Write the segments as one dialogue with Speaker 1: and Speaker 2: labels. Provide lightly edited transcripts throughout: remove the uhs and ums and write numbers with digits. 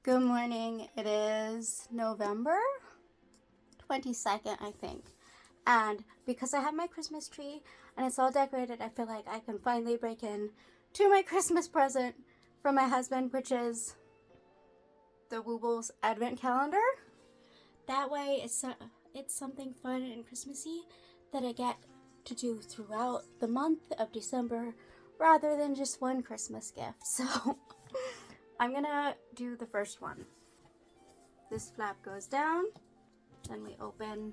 Speaker 1: Good morning. It is November 22nd, I think. And because I have my Christmas tree and it's all decorated, I feel like I can finally break in to my Christmas present from my husband, which is the Woobles Advent Calendar. That way it's something fun and Christmassy that I get to do throughout the month of December rather than just one Christmas gift. So I'm gonna do the first one. This flap goes down, then we open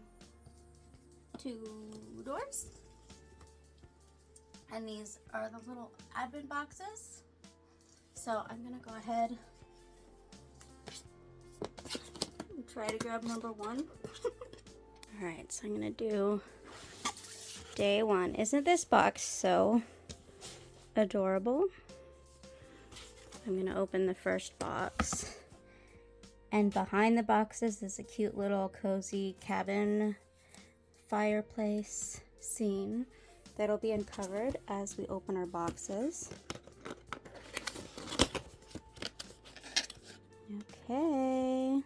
Speaker 1: 2 doors, and these are the little advent boxes. So I'm gonna go ahead and try to grab number 1. All right, so I'm gonna do day 1. Isn't this box so adorable? I'm gonna open the first box, and behind the boxes is a cute little cozy cabin fireplace scene that'll be uncovered as we open our boxes. Okay.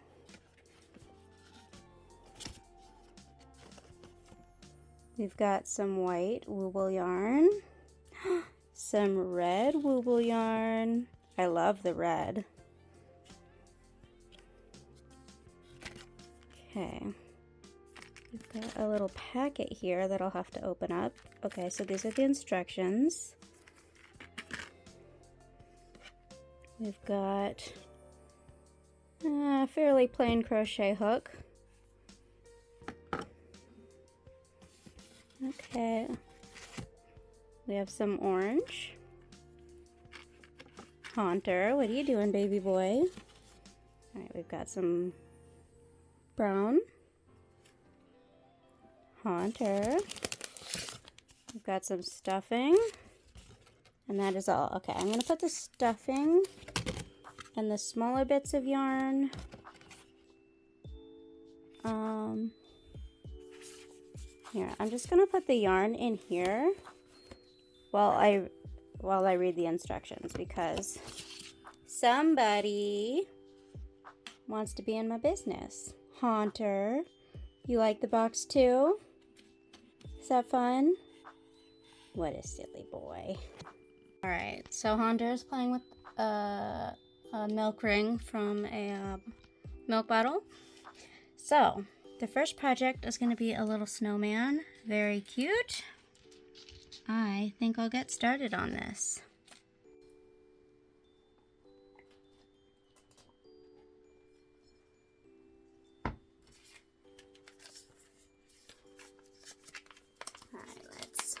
Speaker 1: We've got some white Wooble yarn, some red Wooble yarn. I love the red. Okay. We've got a little packet here that I'll have to open up. Okay, so these are the instructions. We've got a fairly plain crochet hook. Okay. We have some orange. Haunter, what are you doing, baby boy? All right, we've got some brown. Haunter. We've got some stuffing. And that is all. Okay, I'm going to put the stuffing and the smaller bits of yarn here. I'm just going to put the yarn in here while I read the instructions, because somebody wants to be in my business. Haunter, you like the box too? Is that fun? What a silly boy. Alright, so Haunter is playing with a milk ring from a milk bottle. So, the first project is going to be a little snowman. Very cute. I think I'll get started on this. Alright, let's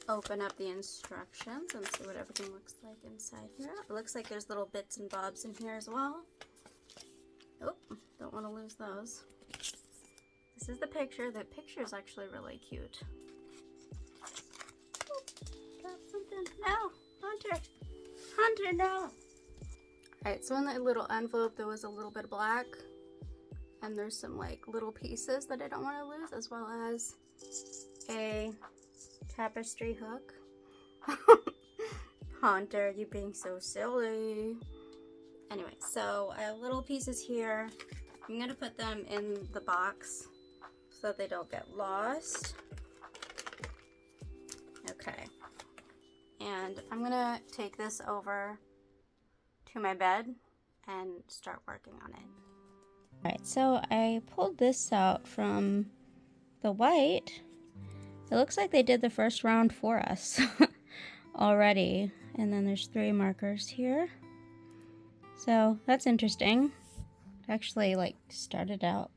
Speaker 1: open up the instructions and see what everything looks like inside here. It looks like there's little bits and bobs in here as well. Oh, don't want to lose those. This is the picture. The picture is actually really cute. Got something. No! Haunter! Haunter, no! Alright, so in the little envelope there was a little bit of black. And there's some like little pieces that I don't want to lose, as well as a tapestry hook. Haunter, you being so silly. Anyway, so I have little pieces here. I'm going to put them in the box so that they don't get lost. Okay. And I'm going to take this over to my bed and start working on it. Alright, so I pulled this out from the white. It looks like they did the first round for us already. And then there's 3 markers here. So that's interesting. It actually like started out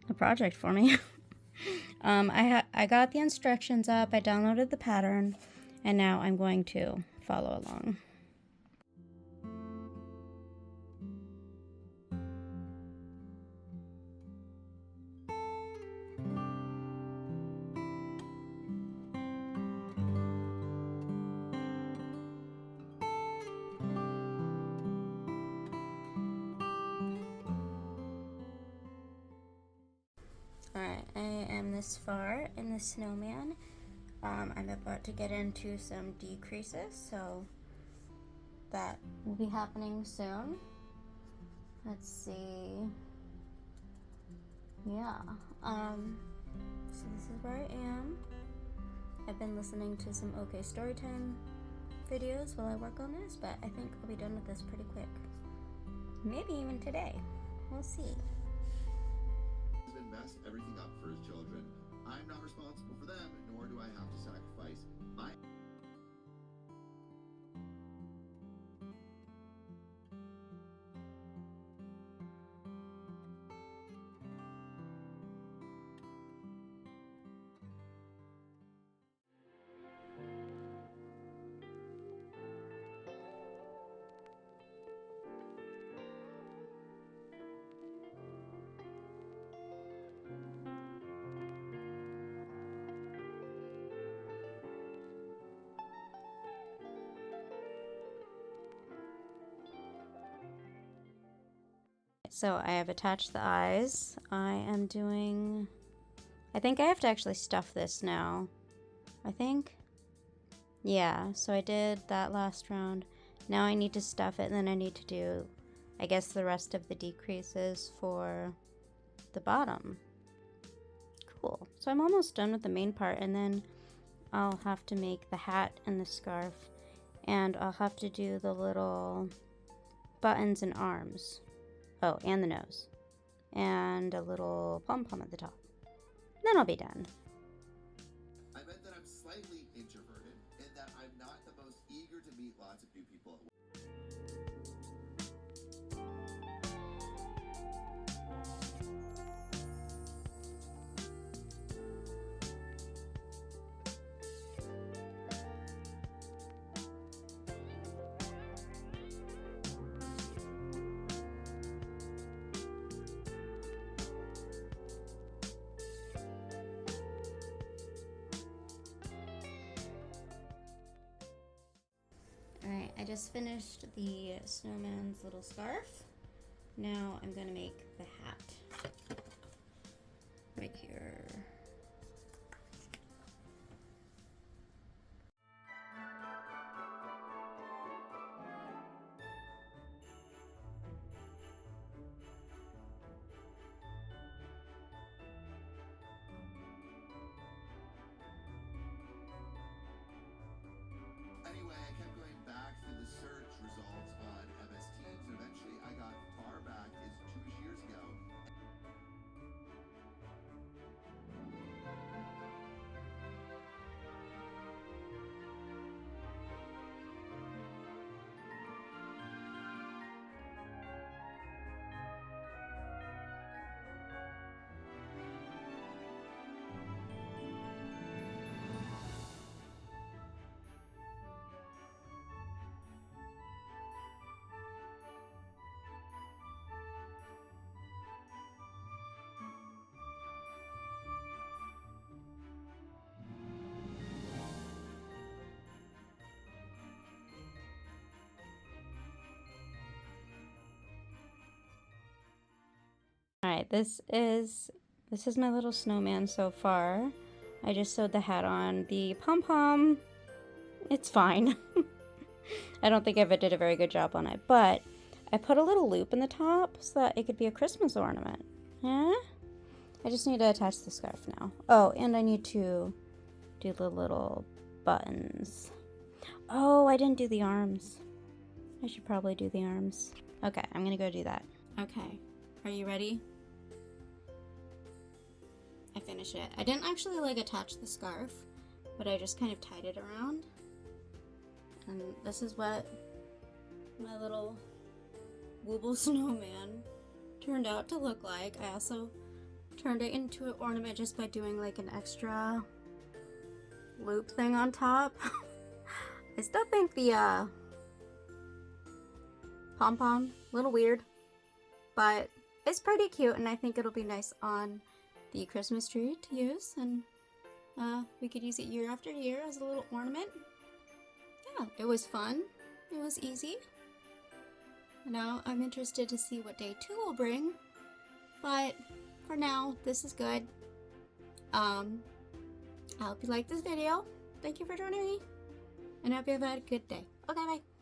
Speaker 1: a project for me. I got the instructions up, I downloaded the pattern, and now I'm going to follow along. Alright, I am this far in the snowman. I'm about to get into some decreases, so that will be happening soon. Let's see. Yeah. So this is where I am. I've been listening to some OK Storytime videos while I work on this, but I think I'll be done with this pretty quick. Maybe even today. We'll see.
Speaker 2: Husband messed everything up for his children. I'm not responsible for them, nor do I have to sacrifice my...
Speaker 1: So I have attached the eyes. I think I have to actually stuff this now. I think. Yeah, so I did that last round. Now I need to stuff it, and then I need to do, I guess, the rest of the decreases for the bottom. Cool. So I'm almost done with the main part, and then I'll have to make the hat and the scarf, and I'll have to do the little buttons and arms. Oh, and the nose. And a little pom-pom at the top. Then I'll be done.
Speaker 2: I meant that I'm slightly introverted, and that I'm not the most eager to meet lots of new people at work.
Speaker 1: Alright, I just finished the snowman's little scarf. Now I'm going to make the hat. Right here.
Speaker 2: Anyway, I kept going back through the search results on MS Teams, and eventually I got far back as 2 years ago.
Speaker 1: Alright, this is my little snowman so far. I just sewed the hat on. The pom-pom, it's fine. I don't think I ever did a very good job on it, but I put a little loop in the top so that it could be a Christmas ornament. Yeah? I just need to attach the scarf now. Oh, and I need to do the little buttons. Oh, I didn't do the arms. I should probably do the arms. Okay, I'm gonna go do that. Okay, are you ready? I finished it. I didn't actually like attach the scarf, but I just kind of tied it around. And this is what my little Woobles snowman turned out to look like. I also turned it into an ornament just by doing like an extra loop thing on top. I still think the pom-pom, a little weird, but it's pretty cute, and I think it'll be nice on the Christmas tree to use, and we could use it year after year as a little ornament. Yeah, it was fun. It was easy. Now I'm interested to see what day 2 will bring, but for now, this is good. I hope you liked this video. Thank you for joining me, and I hope you have had a good day. Okay, bye.